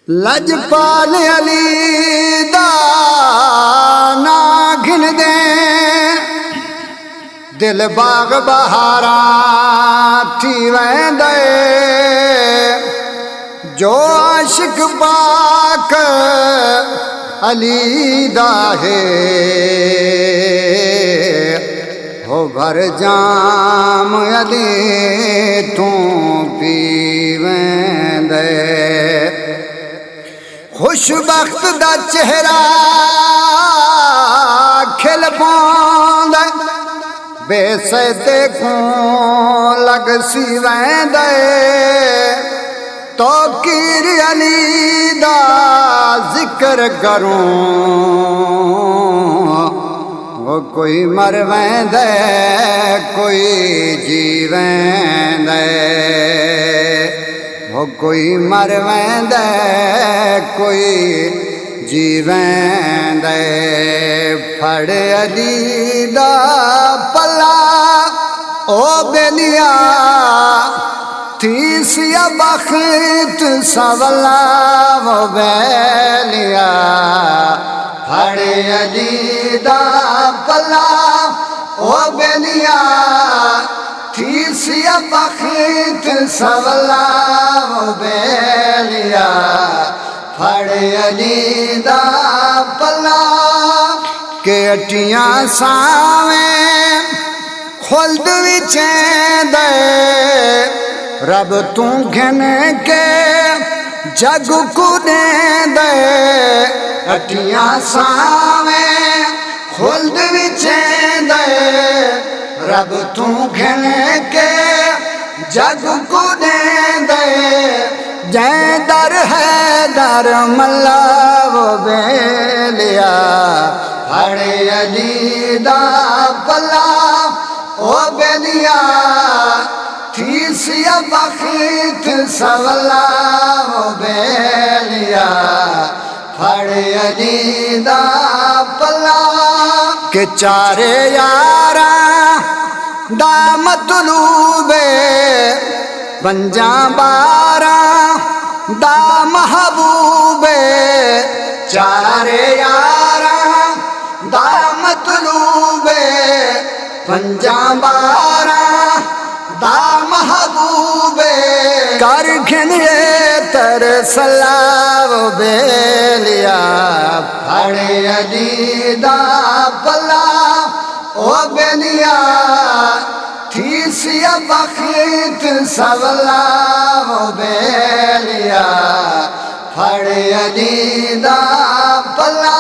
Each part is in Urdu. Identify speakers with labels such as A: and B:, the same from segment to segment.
A: لجپال علی دا نا گھن دے دل باغ بہارا تھی ویندے جو عاشق پاک علی دا ہے ہو بھر جام علی تو پی ویندے خوش بخت دا چہرہ کھل پوندے بے سیدے کوں لگ سی ویندے تو کیر علی دا ذکر کروں وہ کوئی مر ویندے کوئی جی ویندے وہ کوئی مر ویندے کوئی جی ویندے پھڑ علی دا پلا او بیلیا تھی سیا بخت سولا وہ بیلیا پھڑ علی دا پلا او بیلیا تھی سیا بخت سولا وہ بیلیا پھڑ علی دا پلا کہ اٹیاں ساویں خلد وچیں دے رب تو گھن کے جگ کو دے دے اٹیاں ساویں خلد وچیں دے رب تو گھن کے جگ کو دے دے جے در ہے در ملا وہ بیلیا پھڑ علی دا پلا او بیلیا تھی سیا بخت سولا وہ بیلیا پھڑ علی دا پلا کہ چارے یاراں دا مطلوب پنجاں باراں دا محبوب چارے یاراں دا مطلوب پنجاں باراں دا محبوب کر گھنیے تر سلاو بیلیا پھڑ علی دا پلا او بیلیا تھی سیا بخت سولا وہ بیلیا پھڑ علی دا پلا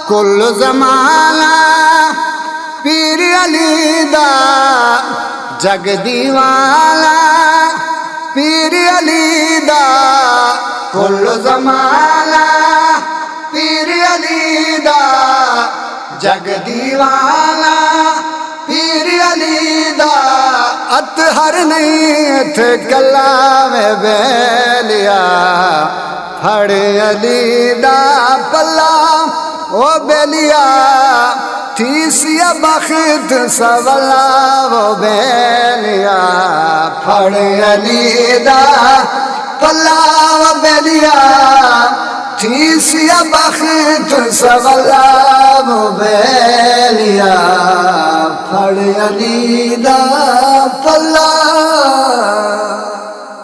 A: کل زمانہ پیر علی دا جگ دیوانا پیر علی دا کل زمانہ پیر علی دا جگ دیوانا پیر علی دا اطہر نہیں اتھ گلا میں بیلیا پھڑ علی دا پلا او بیلیا تھی سیا بخت سولا وہ بیلیا پھڑ علی دا پلا وہ بیلیا تھی سیا بخت سولا وہ بیلیا پھڑ علی دا پلا